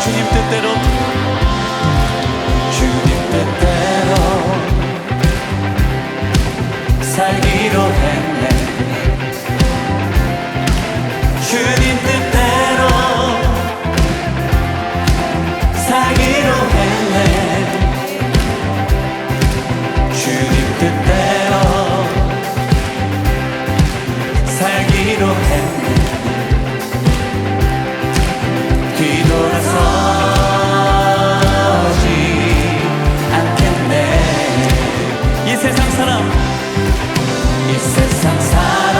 주님 뜻대로 살기로 했네. 주님 뜻대로 살기로 했네. 주님 뜻대로 살기로 했네. 뒤돌아서지 않겠네. 이 세상 사람, 이 세상 사람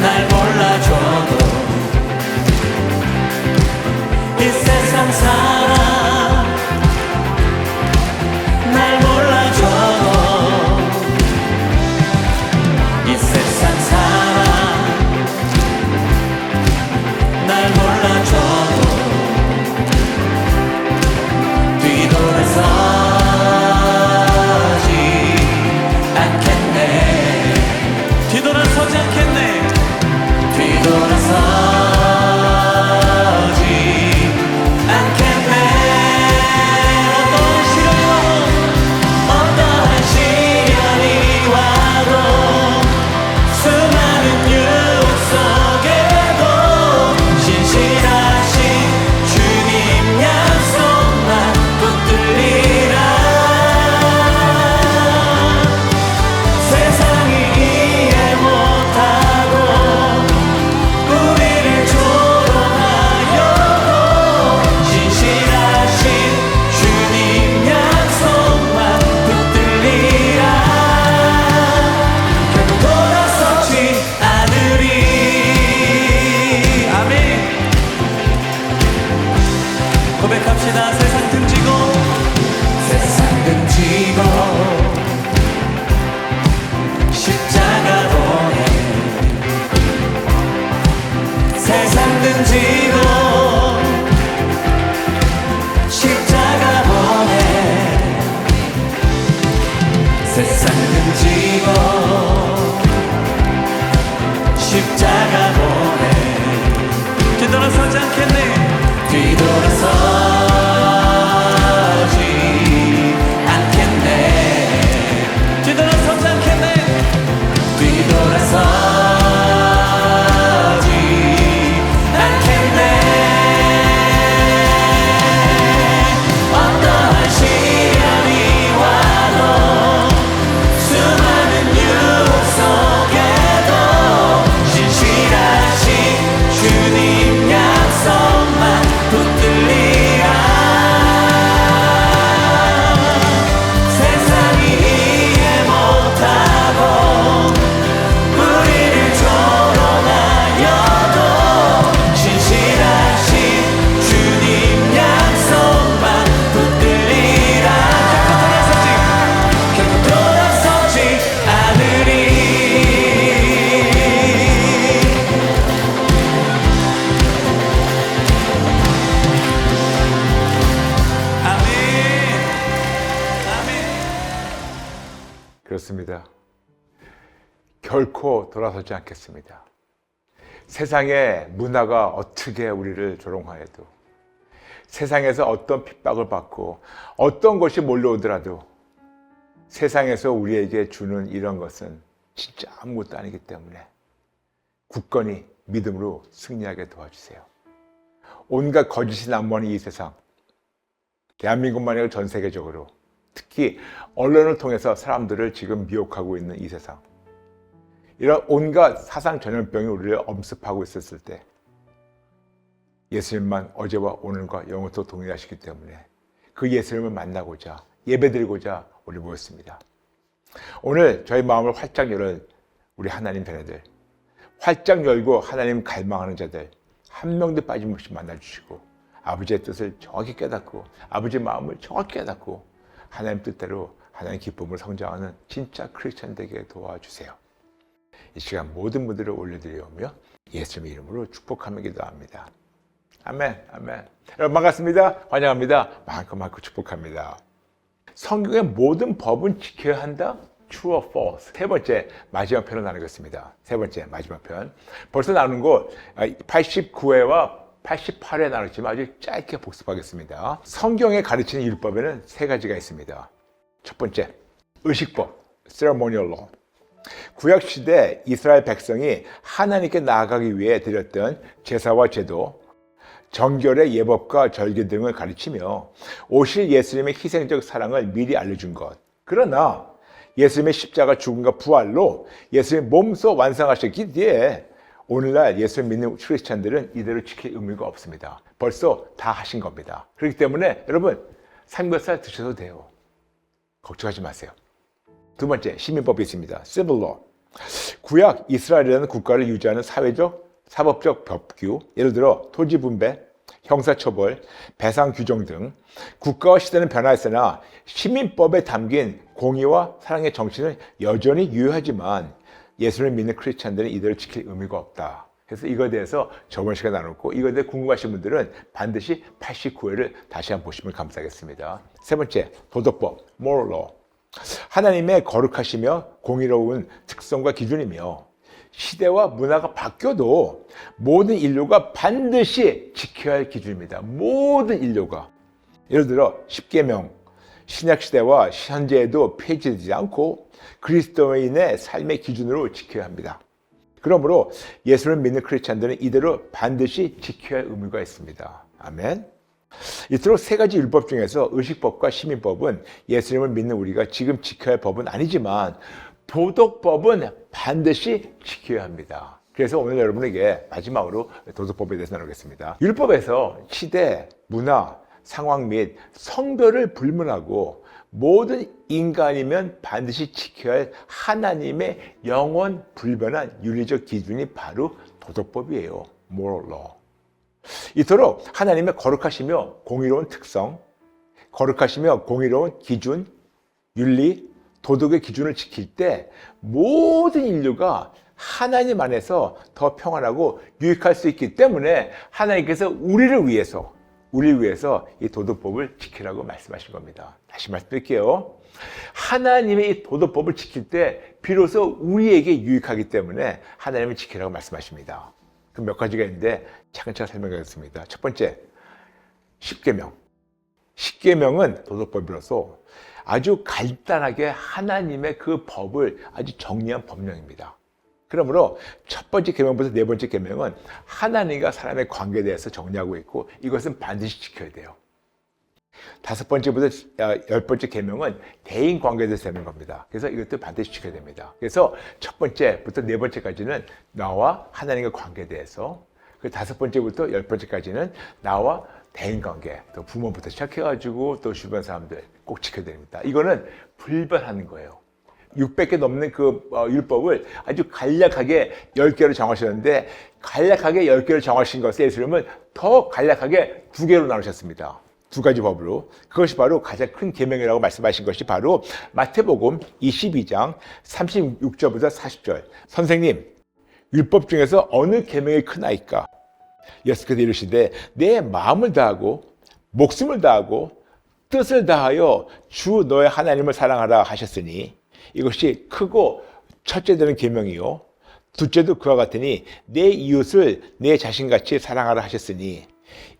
날 몰라줘도, 이 세상 사람 날 몰라줘도, 이 세상 사람 날 몰라줘도 뒤돌아서 뒤돌아서지 않겠네. 뒤돌아서지 않겠네. 어떠한 시련이 와도, 어떠한 시련이 와도, 수많은 유혹 속에도 신실하신 주님 약속만 붙들리라. 세상이 고백합시다. 세상 등지고, 세상 등지고 십자가 보내. 세상 등지고 십자가 보내. 세상 등지고 십자가 보내. 뒤돌아서지 않겠네. 뒤돌아서지 않겠네. 뒤돌아서지 않겠네. 뒤돌아서지 않겠네. 어떠한 시련이 와도, 수많은 유혹 속에도 신실하신 주님 약속만 붙들리라. 세상이 이해 못하고 우리를 조롱하여도, 신실하신 주님 약속만 붙들리라. 결코 돌아서지 않으리. 그렇습니다. 결코 돌아서지 않겠습니다. 세상의 문화가 어떻게 우리를 조롱하여도, 세상에서 어떤 핍박을 받고 어떤 것이 몰려오더라도, 세상에서 우리에게 주는 이런 것은 진짜 아무것도 아니기 때문에 굳건히 믿음으로 승리하게 도와주세요. 온갖 거짓이 난무하는 이 세상, 대한민국만이 아니라 전 세계적으로, 특히 언론을 통해서 사람들을 지금 미혹하고 있는 이 세상, 이런 온갖 사상 전염병이 우리를 엄습하고 있었을 때, 예수님만 어제와 오늘과 영원토록 동일하시기 때문에 그 예수님을 만나고자, 예배드리고자 우리 모였습니다. 오늘 저희 마음을 활짝 열은 우리 하나님 자녀들, 활짝 열고 하나님 갈망하는 자들 한 명도 빠짐없이 만나주시고, 아버지의 뜻을 정확히 깨닫고, 아버지의 마음을 정확히 깨닫고 하나님 뜻대로 하나님 기쁨을 성장하는 진짜 크리스찬 되게 도와주세요. 이 시간 모든 분들을 올려드리오며 예수님의 이름으로 축복하며 기도합니다. 아멘, 아멘. 여러분 반갑습니다. 환영합니다. 많고 축복합니다. 성경의 모든 법은 지켜야 한다? True or false? 세 번째 마지막 편을 나누겠습니다. 세 번째 마지막 편. 벌써 나눈 거 89회와 88회 나눴지만 아주 짧게 복습하겠습니다. 성경에 가르치는 율법에는 세 가지가 있습니다. 첫 번째, 의식법, ceremonial law. 구약시대 이스라엘 백성이 하나님께 나아가기 위해 드렸던 제사와 제도, 정결의 예법과 절개 등을 가르치며 오실 예수님의 희생적 사랑을 미리 알려준 것. 그러나 예수님의 십자가 죽음과 부활로 예수님의 몸소 완성하셨기에 오늘날 예수를 믿는 크리스찬들은 이대로 지킬 의무가 없습니다. 벌써 다 하신 겁니다. 그렇기 때문에 여러분 삼겹살 드셔도 돼요. 걱정하지 마세요. 두 번째, 시민법이 있습니다. civil law. 구약 이스라엘이라는 국가를 유지하는 사회적, 사법적 법규, 예를 들어 토지 분배, 형사처벌, 배상 규정 등 국가와 시대는 변화했으나 시민법에 담긴 공의와 사랑의 정신은 여전히 유효하지만 예수를 믿는 크리스찬들은 이대로 지킬 의미가 없다. 그래서 이거에 대해서 저번 시간에 나눴고 이거에 대해 궁금하신 분들은 반드시 89회를 다시 한번 보시면 감사하겠습니다. 세 번째, 도덕법, moral law. 하나님의 거룩하시며 공의로운 특성과 기준이며 시대와 문화가 바뀌어도 모든 인류가 반드시 지켜야 할 기준입니다. 모든 인류가. 예를 들어 10계명, 신약시대와 현재에도 폐지되지 않고 그리스도인의 삶의 기준으로 지켜야 합니다. 그러므로 예수를 믿는 크리스찬들은 이대로 반드시 지켜야 할 의무가 있습니다. 아멘. 이토록 세 가지 율법 중에서 의식법과 시민법은 예수님을 믿는 우리가 지금 지켜야 할 법은 아니지만 도덕법은 반드시 지켜야 합니다. 그래서 오늘 여러분에게 마지막으로 도덕법에 대해서 나누겠습니다. 율법에서 시대, 문화, 상황 및 성별을 불문하고 모든 인간이면 반드시 지켜야 할 하나님의 영원 불변한 윤리적 기준이 바로 도덕법이에요. moral law. 이토록 하나님의 거룩하시며 공의로운 특성, 거룩하시며 공의로운 기준, 윤리, 도덕의 기준을 지킬 때 모든 인류가 하나님 안에서 더 평안하고 유익할 수 있기 때문에 하나님께서 우리를 위해서 이 도덕법을 지키라고 말씀하신 겁니다. 다시 말씀드릴게요. 하나님의 이 도덕법을 지킬 때 비로소 우리에게 유익하기 때문에 하나님을 지키라고 말씀하십니다. 그럼 몇 가지가 있는데 차근차근 설명하겠습니다. 첫 번째, 10계명. 10계명은 도덕법으로서 아주 간단하게 하나님의 그 법을 아주 정리한 법령입니다. 그러므로 첫 번째 계명부터 네 번째 계명은 하나님과 사람의 관계에 대해서 정리하고 있고 이것은 반드시 지켜야 돼요. 다섯 번째부터 열 번째 계명은 대인 관계에 대해서 되는 겁니다. 그래서 이것도 반드시 지켜야 됩니다. 그래서 첫 번째부터 네 번째까지는 나와 하나님과 관계에 대해서, 그 다섯 번째부터 열 번째까지는 나와 대인 관계, 또 부모부터 시작해가지고 또 주변 사람들 꼭 지켜야 됩니다. 이거는 불변하는 거예요. 600개 넘는 그 율법을 아주 간략하게 10개로 정하셨는데 간략하게 10개를 정하신 것에 예수님은 더 간략하게 2개로 나누셨습니다. 두 가지 법으로. 그것이 바로 가장 큰 계명이라고 말씀하신 것이 바로 마태복음 22장 36절부터 40절. 선생님, 율법 중에서 어느 계명이 크나이까? 예수께서 이르시되 내 마음을 다하고 목숨을 다하고 뜻을 다하여 주 너의 하나님을 사랑하라 하셨으니 이것이 크고 첫째 되는 계명이요 둘째도 그와 같으니 내 이웃을 내 자신같이 사랑하라 하셨으니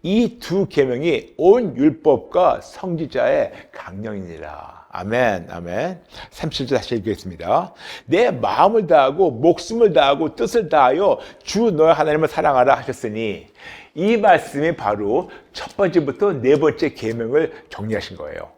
이 두 계명이 온 율법과 성지자의 강령이니라. 아멘, 아멘. 37절 다시 읽겠습니다. 내 마음을 다하고 목숨을 다하고 뜻을 다하여 주 너의 하나님을 사랑하라 하셨으니 이 말씀이 바로 첫 번째부터 네 번째 계명을 정리하신 거예요.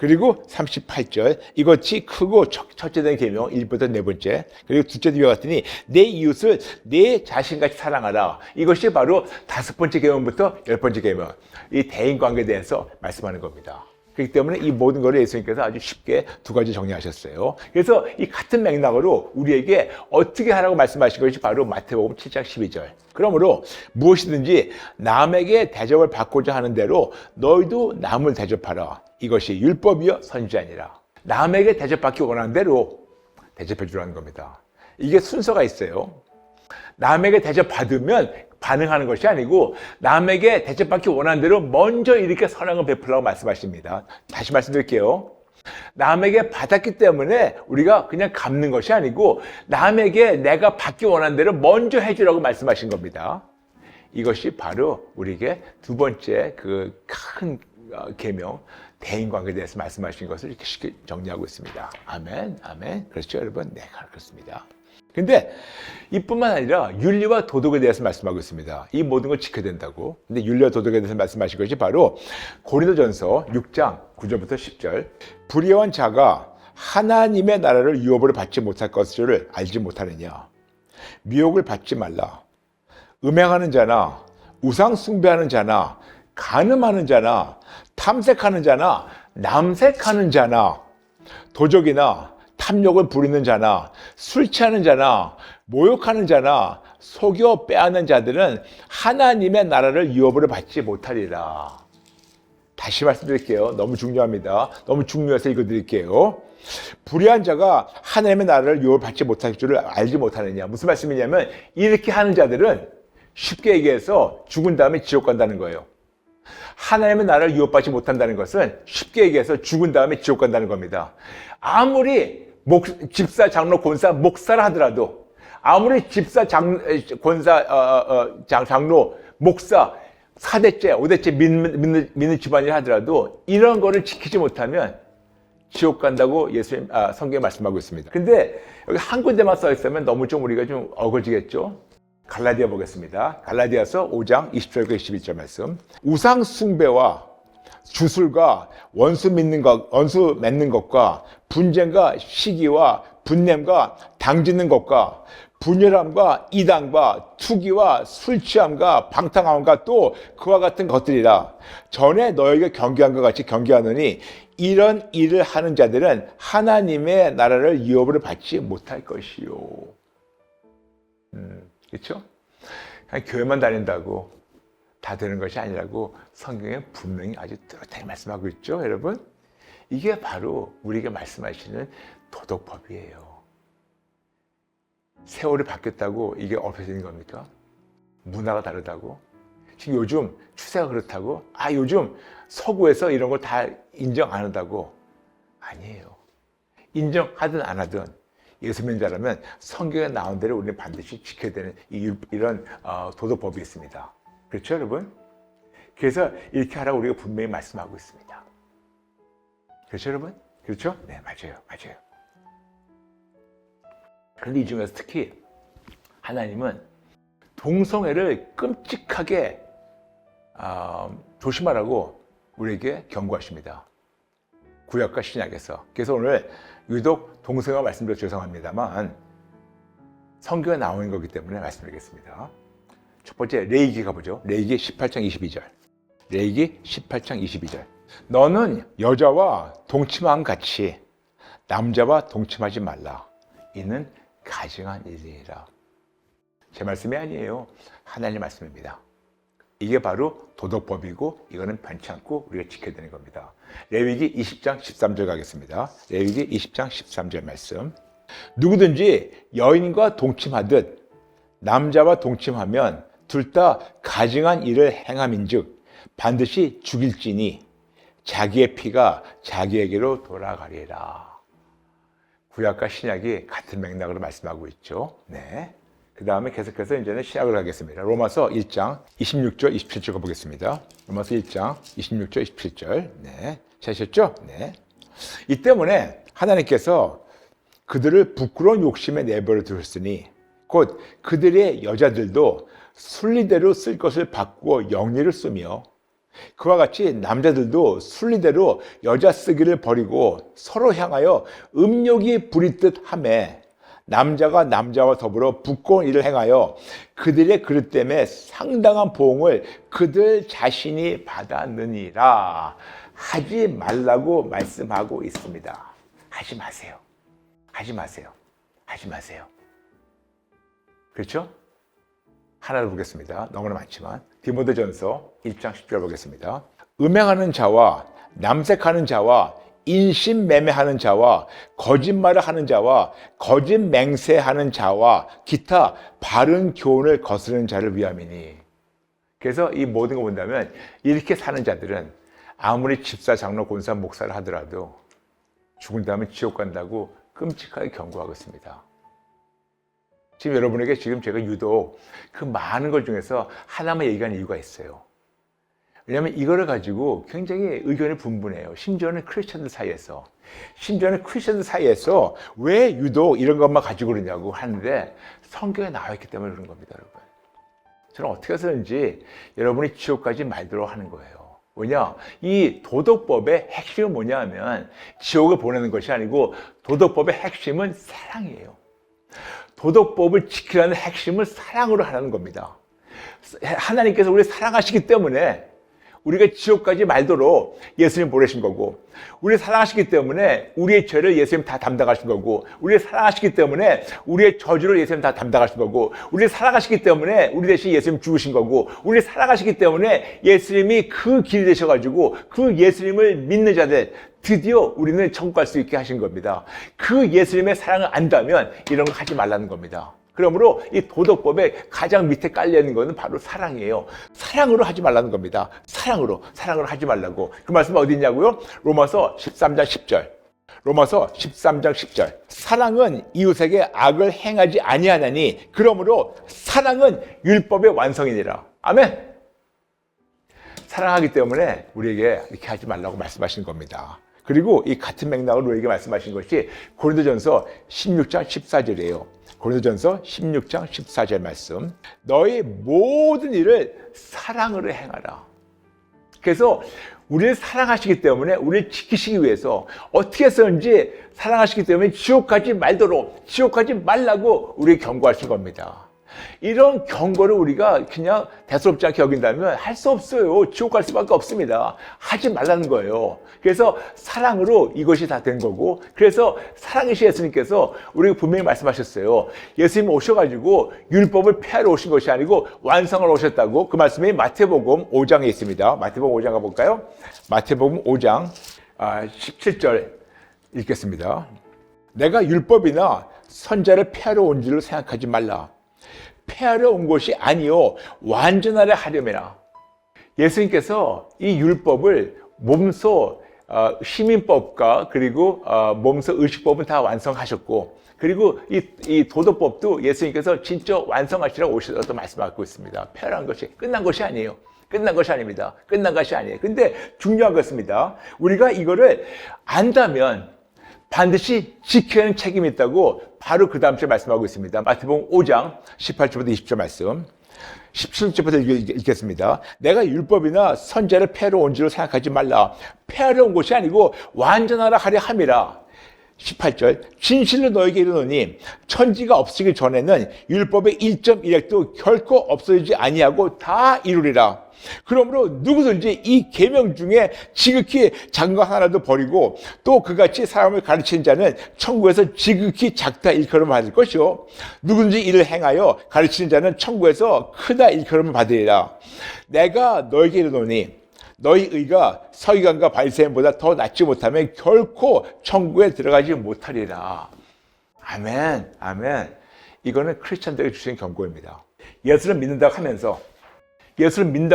그리고 38절 이것이 크고 첫째 된 계명 1부터 네 번째, 그리고 둘째도 이와 같으니 내 이웃을 내 자신같이 사랑하라. 이것이 바로 다섯 번째 계명부터 열 번째 계명, 이 대인관계에 대해서 말씀하는 겁니다. 그렇기 때문에 이 모든 것을 예수님께서 아주 쉽게 두 가지 정리하셨어요. 그래서 이 같은 맥락으로 우리에게 어떻게 하라고 말씀하신 것이 바로 마태복음 7장 12절. 그러므로 무엇이든지 남에게 대접을 받고자 하는 대로 너희도 남을 대접하라. 이것이 율법이요 선지자니라. 남에게 대접받기 원하는 대로 대접해 주라는 겁니다. 이게 순서가 있어요. 남에게 대접받으면 반응하는 것이 아니고 남에게 대접받기 원하는 대로 먼저 이렇게 선행을 베풀라고 말씀하십니다. 다시 말씀드릴게요. 남에게 받았기 때문에 우리가 그냥 갚는 것이 아니고 남에게 내가 받기 원하는 대로 먼저 해주라고 말씀하신 겁니다. 이것이 바로 우리에게 두 번째 그 큰 계명, 대인관계에 대해서 말씀하신 것을 이렇게 쉽게 정리하고 있습니다. 아멘, 아멘. 그렇죠, 여러분? 네, 그렇습니다. 근데 이뿐만 아니라 윤리와 도덕에 대해서 말씀하고 있습니다. 이 모든 걸 지켜야 된다고. 근데 윤리와 도덕에 대해서 말씀하신 것이 바로 고린도전서 6장 9절부터 10절. 불의한 자가 하나님의 나라를 유업으로 받지 못할 것을 알지 못하느냐. 미혹을 받지 말라. 음행하는 자나 우상 숭배하는 자나 간음하는 자나 탐색하는 자나 남색하는 자나 도적이나 탐욕을 부리는 자나 술 취하는 자나 모욕하는 자나 속여 빼앗는 자들은 하나님의 나라를 유업으로 받지 못하리라. 다시 말씀드릴게요. 너무 중요합니다. 너무 중요해서 읽어드릴게요. 불의한 자가 하나님의 나라를 유업을 받지 못할 줄을 알지 못하느냐. 무슨 말씀이냐면 이렇게 하는 자들은 쉽게 얘기해서 죽은 다음에 지옥 간다는 거예요. 하나님의 나라를 유업받지 못한다는 것은 쉽게 얘기해서 죽은 다음에 지옥 간다는 겁니다. 아무리 집사, 장로, 권사, 목사라 하더라도, 아무리 집사, 권사, 장로, 목사 4대째, 5대째 믿는 집안이라 하더라도 이런 거를 지키지 못하면 지옥 간다고 예수님 성경에 말씀하고 있습니다. 근데 여기 한 군데만 써 있으면 너무 좀 우리가 좀 어거지겠죠? 갈라디아 보겠습니다. 갈라디아서 5장 20절과 22절 말씀. 우상 숭배와 주술과 원수 맺는 것과 분쟁과 시기와 분냄과 당짓는 것과 분열함과 이단과 투기와 술 취함과 방탕함과 또 그와 같은 것들이라. 전에 너에게 경계한 것 같이 경계하노니 이런 일을 하는 자들은 하나님의 나라를 유업으로 받지 못할 것이요. 그렇죠? 그냥 교회만 다닌다고 다 되는 것이 아니라고 성경에 분명히 아주 뚜렷하게 말씀하고 있죠, 여러분? 이게 바로 우리에게 말씀하시는 도덕법이에요. 세월이 바뀌었다고 이게 없어지는 겁니까? 문화가 다르다고? 지금 요즘 추세가 그렇다고? 요즘 서구에서 이런 걸 다 인정 안 한다고? 아니에요. 인정하든 안 하든 예수 믿는 자라면 성경에 나온 대로 우리는 반드시 지켜야 되는 이런 도덕법이 있습니다. 그렇죠, 여러분? 그래서 이렇게 하라고 우리가 분명히 말씀하고 있습니다. 그렇죠, 여러분? 그렇죠? 네, 맞아요. 그런데 이 중에서 특히 하나님은 동성애를 끔찍하게 조심하라고 우리에게 경고하십니다. 구약과 신약에서. 그래서 오늘 유독 동성애 말씀드려 죄송합니다만 성경에 나오는 거기 때문에 말씀드리겠습니다. 첫 번째 레위기 가보죠. 레위기 18장 22절. 레위기 18장 22절. 너는 여자와 동침함 같이 남자와 동침하지 말라. 이는 가증한 일이라. 제 말씀이 아니에요. 하나님 말씀입니다. 이게 바로 도덕법이고 이거는 변치 않고 우리가 지켜야 되는 겁니다. 레위기 20장 13절 가겠습니다. 레위기 20장 13절 말씀. 누구든지 여인과 동침하듯 남자와 동침하면 둘 다 가증한 일을 행함인즉 반드시 죽일지니 자기의 피가 자기에게로 돌아가리라. 구약과 신약이 같은 맥락으로 말씀하고 있죠. 네. 그 다음에 계속해서 이제는 신약을 하겠습니다. 로마서 1장 26절, 27절 가보겠습니다. 로마서 1장 26절, 27절. 네. 찾으셨죠? 네. 이 때문에 하나님께서 그들을 부끄러운 욕심에 내버려 두셨으니 곧 그들의 여자들도 순리대로 쓸 것을 바꾸어 영리를 쓰며 그와 같이 남자들도 순리대로 여자 쓰기를 버리고 서로 향하여 음욕이 부리듯 하매 남자가 남자와 더불어 부끄러운 일을 행하여 그들의 그릇 때문에 상당한 보응을 그들 자신이 받았느니라. 하지 말라고 말씀하고 있습니다. 하지 마세요. 하지 마세요. 하지 마세요. 그렇죠? 하나를 보겠습니다. 너무나 많지만 디모데전서 1장 10절 보겠습니다. 음행하는 자와 남색하는 자와 인신매매하는 자와 거짓말을 하는 자와 거짓 맹세하는 자와 기타 바른 교훈을 거스르는 자를 위함이니. 그래서 이 모든 거 본다면 이렇게 사는 자들은 아무리 집사, 장로, 권사, 목사를 하더라도 죽은 다음에 지옥 간다고 끔찍하게 경고하고 있습니다. 지금 여러분에게 지금 제가 유독 그 많은 것 중에서 하나만 얘기하는 이유가 있어요. 왜냐하면 이거를 가지고 굉장히 의견이 분분해요. 심지어는 크리스천들 사이에서. 심지어는 크리스천들 사이에서 왜 유독 이런 것만 가지고 그러냐고 하는데 성경에 나와 있기 때문에 그런 겁니다, 여러분. 저는 어떻게 해서든지 여러분이 지옥까지 말도록 하는 거예요. 왜냐? 이 도덕법의 핵심은 뭐냐 하면 지옥을 보내는 것이 아니고 도덕법의 핵심은 사랑이에요. 도덕법을 지키라는 핵심은 사랑으로 하라는 겁니다. 하나님께서 우리를 사랑하시기 때문에 우리가 지옥까지 말도록 예수님 보내신 거고, 우리를 사랑하시기 때문에 우리의 죄를 예수님 다 담당하신 거고, 우리를 사랑하시기 때문에 우리의 저주를 예수님 다 담당하신 거고, 우리를 사랑하시기 때문에 우리 대신 예수님 죽으신 거고, 우리를 사랑하시기 때문에 예수님이 그 길이 되셔가지고 그 예수님을 믿는 자들 드디어 우리는 천국 갈 수 있게 하신 겁니다. 그 예수님의 사랑을 안다면 이런 거 하지 말라는 겁니다. 그러므로 이 도덕법의 가장 밑에 깔려있는 것은 바로 사랑이에요. 사랑으로 하지 말라는 겁니다. 사랑으로 하지 말라고. 그 말씀은 어디 있냐고요? 로마서 13장 10절. 로마서 13장 10절. 사랑은 이웃에게 악을 행하지 아니하나니 그러므로 사랑은 율법의 완성이니라. 아멘. 사랑하기 때문에 우리에게 이렇게 하지 말라고 말씀하신 겁니다. 그리고 이 같은 맥락으로 우리에게 말씀하신 것이 고린도전서 16장 14절이에요. 고린도전서 16장 14절 말씀. 너희 모든 일을 사랑으로 행하라. 그래서 우리를 사랑하시기 때문에 우리를 지키시기 위해서 어떻게 해서든지 사랑하시기 때문에 지옥 가지 말도록, 지옥 가지 말라고 우리에게 경고하신 겁니다. 이런 경고를 우리가 그냥 대수롭지 않게 여긴다면 할 수 없어요. 지옥 갈 수밖에 없습니다. 하지 말라는 거예요. 그래서 사랑으로 이것이 다 된 거고, 그래서 사랑이신 예수님께서 우리가 분명히 말씀하셨어요. 예수님 오셔가지고 율법을 폐하러 오신 것이 아니고 완성을 오셨다고. 그 말씀이 마태복음 5장에 있습니다. 마태복음 5장 가볼까요? 마태복음 5장 17절 읽겠습니다. 내가 율법이나 선자를 폐하러 온 줄을 생각하지 말라. 폐하러 온 것이 아니요 완전하려 하려매라. 예수님께서 이 율법을 몸소 시민법과 그리고 몸소 의식법은 다 완성하셨고, 그리고 이 도덕법도 예수님께서 진짜 완성하시라고 오셔서 말씀하고 있습니다. 폐하는 것이 끝난 것이 아니에요. 끝난 것이 아닙니다. 끝난 것이 아니에요. 근데 중요한 것입니다. 우리가 이거를 안다면 반드시 지켜야 하는 책임이 있다고 바로 그 다음 주에 말씀하고 있습니다. 마태복음 5장 18절부터 20절 말씀. 17절부터 읽겠습니다. 내가 율법이나 선자를 폐하러 온 줄을 생각하지 말라. 폐하러 온 것이 아니고 완전하라 하려 함이라. 18절. 진실로 너에게 이르노니 천지가 없으기 전에는 율법의 1.1획도 결코 없어지지 아니하고 다 이루리라. 그러므로 누구든지 이 계명 중에 지극히 작은 것 하나도 버리고 또 그같이 사람을 가르치는 자는 천국에서 지극히 작다 일컬음을 받을 것이요 누구든지 이를 행하여 가르치는 자는 천국에서 크다 일컬음을 받으리라. 내가 너에게 이르노니 너희 의가 서기관과 바리새인보다 더 낫지 못하면 결코 천국에 들어가지 못하리라. 아멘, 아멘. 이거는 크리스천들에게 주신 경고입니다. 예수를 믿는다고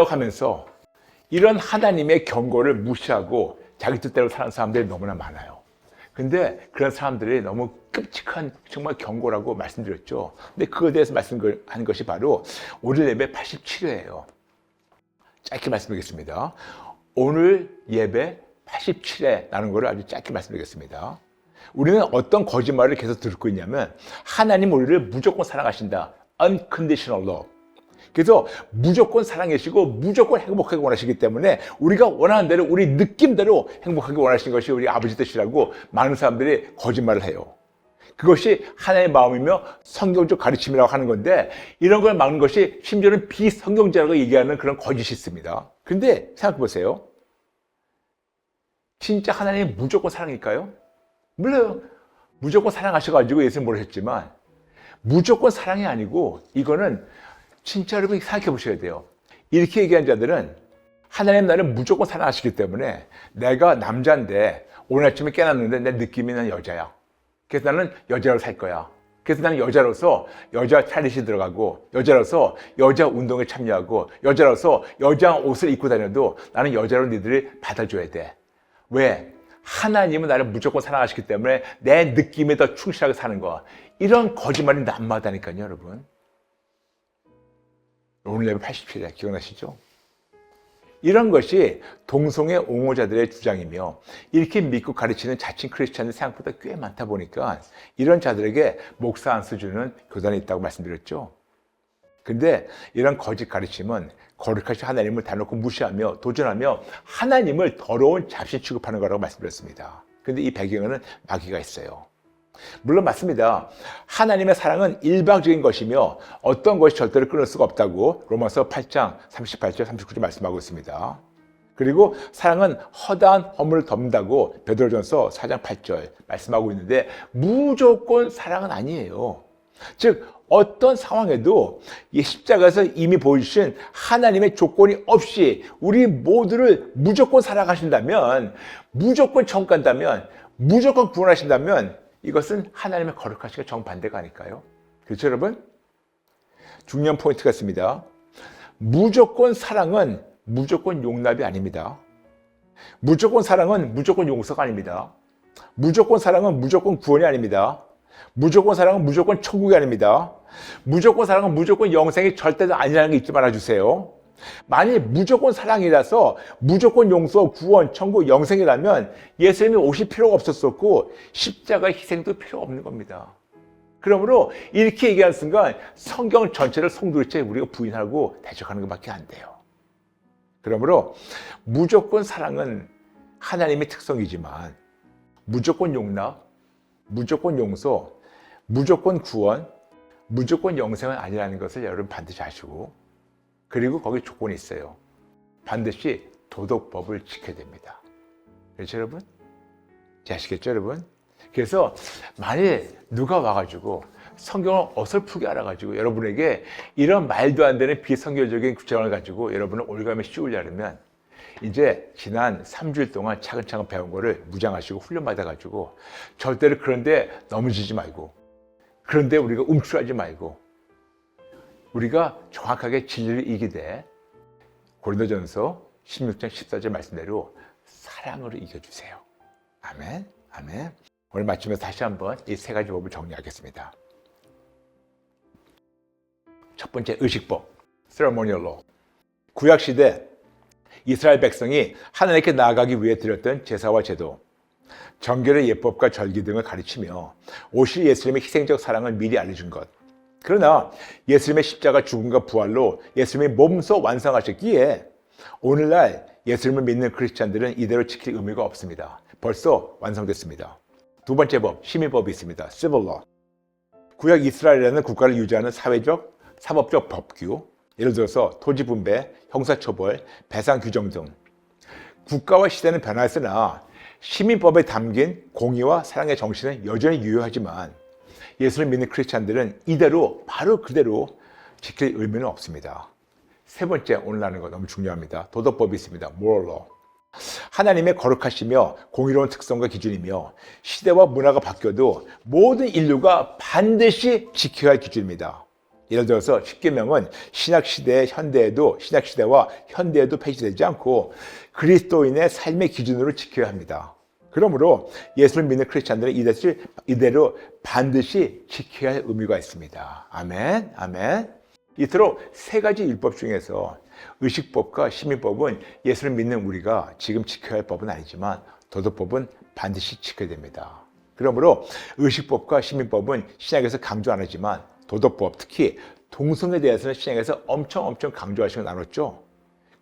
하면서 이런 하나님의 경고를 무시하고 자기 뜻대로 사는 사람들이 너무나 많아요. 근데 그런 사람들이 너무 끔찍한 정말 경고라고 말씀드렸죠. 근데 그거에 대해서 말씀한 것이 바로 오늘 예배 87회예요. 짧게 말씀드리겠습니다. 오늘 예배 87회라는 것을 아주 짧게 말씀드리겠습니다. 우리는 어떤 거짓말을 계속 듣고 있냐면 하나님 우리를 무조건 사랑하신다. Unconditional love. 그래서 무조건 사랑하시고 무조건 행복하게 원하시기 때문에 우리가 원하는 대로 우리 느낌대로 행복하게 원하시는 것이 우리 아버지 뜻이라고 많은 사람들이 거짓말을 해요. 그것이 하나님의 마음이며 성경적 가르침이라고 하는 건데 이런 걸 막는 것이 심지어는 비성경자라고 얘기하는 그런 거짓이 있습니다. 그런데 생각해 보세요. 진짜 하나님이 무조건 사랑일까요? 물론 무조건 사랑하셔가지고 예수님 모르셨지만 무조건 사랑이 아니고 이거는 진짜 여러분 생각해 보셔야 돼요. 이렇게 얘기한 자들은 하나님 나를 무조건 사랑하시기 때문에 내가 남자인데 오늘 아침에 깨났는데 내 느낌이 난 여자야. 그래서 나는 여자로 살 거야. 그래서 나는 여자로서 여자 탈의시 들어가고 여자로서 여자 운동에 참여하고 여자로서 여자 옷을 입고 다녀도 나는 여자로 니들이 받아줘야 돼. 왜? 하나님은 나를 무조건 사랑하시기 때문에 내 느낌에 더 충실하게 사는 거. 이런 거짓말이 난무하다니까요, 여러분. 오늘 예배 87회 기억나시죠? 이런 것이 동성애 옹호자들의 주장이며 이렇게 믿고 가르치는 자칭 크리스찬들 생각보다 꽤 많다 보니까 이런 자들에게 목사 안 써주는 교단이 있다고 말씀드렸죠. 근데 이런 거짓 가르침은 거룩하신 하나님을 대놓고 무시하며 도전하며 하나님을 더러운 잡신 취급하는 거라고 말씀드렸습니다. 근데 이 배경에는 마귀가 있어요. 물론 맞습니다. 하나님의 사랑은 일방적인 것이며 어떤 것이 절대로 끊을 수가 없다고 로마서 8장 38절 39절 말씀하고 있습니다. 그리고 사랑은 허다한 허물을 덮는다고 베드로전서 4장 8절 말씀하고 있는데 무조건 사랑은 아니에요. 즉 어떤 상황에도 이 십자가에서 이미 보여주신 하나님의 조건이 없이 우리 모두를 무조건 사랑하신다면, 무조건 천국 간다면, 무조건 구원하신다면 이것은 하나님의 거룩하시고 정반대가 아닐까요? 그렇죠, 여러분? 중요한 포인트가 있습니다. 무조건 사랑은 무조건 용납이 아닙니다. 무조건 사랑은 무조건 용서가 아닙니다. 무조건 사랑은 무조건 구원이 아닙니다. 무조건 사랑은 무조건 천국이 아닙니다. 무조건 사랑은 무조건 영생이 절대로 아니라는 게 잊지 말아주세요. 만일 무조건 사랑이라서 무조건 용서, 구원, 천국, 영생이라면 예수님이 오실 필요가 없었었고 십자가의 희생도 필요가 없는 겁니다. 그러므로 이렇게 얘기하는 순간 성경 전체를 송두리째 우리가 부인하고 대적하는 것밖에 안 돼요. 그러므로 무조건 사랑은 하나님의 특성이지만 무조건 용납, 무조건 용서, 무조건 구원, 무조건 영생은 아니라는 것을 여러분 반드시 아시고, 그리고 거기 조건이 있어요. 반드시 도덕법을 지켜야 됩니다. 그렇죠, 여러분? 아시겠죠, 여러분? 그래서 만일 누가 와가지고 성경을 어설프게 알아가지고 여러분에게 이런 말도 안 되는 비성경적인 주장을 가지고 여러분을 올가매 씌우려면 이제 지난 3주일 동안 차근차근 배운 거를 무장하시고 훈련받아가지고 절대로 그런데 넘어지지 말고, 그런데 우리가 움츠러하지 말고 우리가 정확하게 진리를 이기되 고린도전서 16장 14절 말씀대로 사랑으로 이겨주세요. 아멘, 아멘. 오늘 마치면서 다시 한번 이 세 가지 법을 정리하겠습니다. 첫 번째, 의식법, ceremonial law. 구약시대 이스라엘 백성이 하나님께 나아가기 위해 드렸던 제사와 제도, 정결의 예법과 절기 등을 가르치며 오실 예수님의 희생적 사랑을 미리 알려준 것. 그러나 예수님의 십자가 죽음과 부활로 예수님의 몸소 완성하셨기에 오늘날 예수님을 믿는 크리스찬들은 이대로 지킬 의미가 없습니다. 벌써 완성됐습니다. 두 번째 법, 시민법이 있습니다. civil law. 구약 이스라엘이라는 국가를 유지하는 사회적, 사법적 법규, 예를 들어서 토지 분배, 형사처벌, 배상 규정 등. 국가와 시대는 변화했으나 시민법에 담긴 공의와 사랑의 정신은 여전히 유효하지만 예수를 믿는 크리스찬들은 이대로 바로 그대로 지킬 의무는 없습니다. 세 번째, 오늘 나누는 거 너무 중요합니다. 도덕법이 있습니다. moral law. 하나님의 거룩하시며 공의로운 특성과 기준이며 시대와 문화가 바뀌어도 모든 인류가 반드시 지켜야 할 기준입니다. 예를 들어서 십계명은 신약시대와 현대에도 폐지되지 않고 그리스도인의 삶의 기준으로 지켜야 합니다. 그러므로 예수를 믿는 크리스찬들은 이대로 반드시 지켜야 할 의무가 있습니다. 아멘, 아멘. 이토록 세 가지 율법 중에서 의식법과 시민법은 예수를 믿는 우리가 지금 지켜야 할 법은 아니지만 도덕법은 반드시 지켜야 됩니다. 그러므로 의식법과 시민법은 신약에서 강조 안 하지만 도덕법, 특히 동성에 대해서는 신약에서 엄청 강조하시고 나눴죠.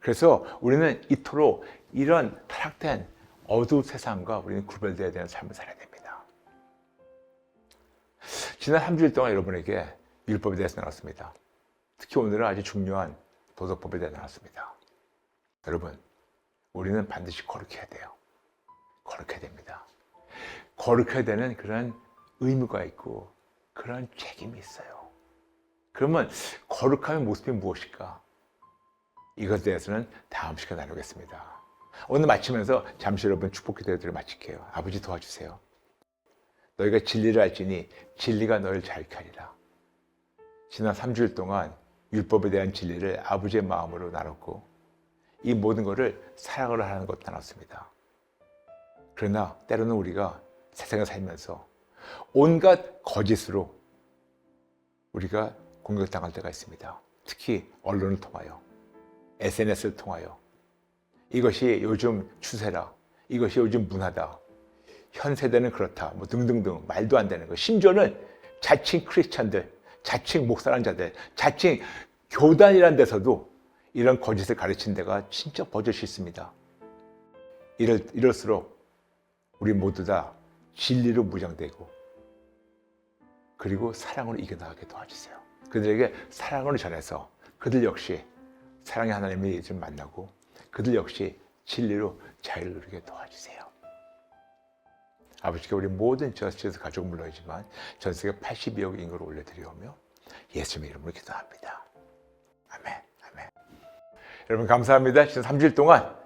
그래서 우리는 이토록 이런 타락된 어두운 세상과 우리는 구별되어야 되는 삶을 살아야 됩니다. 지난 3주일 동안 여러분에게 율법에 대해서 나눴습니다. 특히 오늘은 아주 중요한 도덕법에 대해서 나눴습니다. 여러분, 우리는 반드시 거룩해야 돼요. 거룩해야 됩니다. 거룩해야 되는 그런 의무가 있고 그런 책임이 있어요. 그러면 거룩함의 모습이 무엇일까? 이것에 대해서는 다음 시간에 나누겠습니다. 오늘 마치면서 잠시 여러분 축복 기도를 마칠게요. 아버지 도와주세요. 너희가 진리를 알지니 진리가 너희를 자유케 하리라. 지난 3주일 동안 율법에 대한 진리를 아버지의 마음으로 나눴고 이 모든 것을 사랑으로 하는 것도 나눴습니다. 그러나 때로는 우리가 세상에 살면서 온갖 거짓으로 우리가 공격당할 때가 있습니다. 특히 언론을 통하여, SNS를 통하여 이것이 요즘 추세라, 이것이 요즘 문화다, 현 세대는 그렇다, 뭐 등등등 말도 안 되는 거. 심지어는 자칭 크리스찬들, 자칭 목사라는 자들, 자칭 교단이라는 데서도 이런 거짓을 가르치는 데가 진짜 버젓이 있습니다. 이럴수록 우리 모두 다 진리로 무장되고 그리고 사랑으로 이겨나가게 도와주세요. 그들에게 사랑을 전해서 그들 역시 사랑의 하나님을 좀 만나고 그들 역시 진리로 자유를 누리게 도와주세요. 아버지께 우리 모든 저스티스 가족 물론이지만 전 세계 82억 인구를 올려드리오며 예수님의 이름으로 기도합니다. 아멘. 아멘. 여러분 감사합니다. 지난 3주일 동안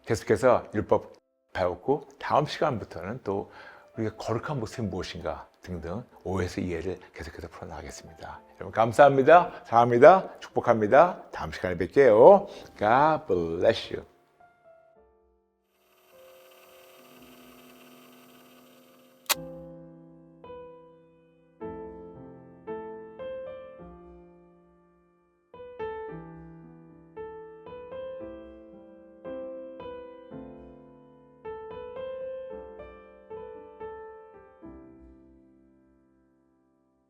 계속해서 율법 배웠고 다음 시간부터는 또 우리가 거룩한 모습이 무엇인가 등등 오해에서 이해를 계속해서 풀어나가겠습니다. 여러분 감사합니다. 사랑합니다. 축복합니다. 다음 시간에 뵐게요. God bless you.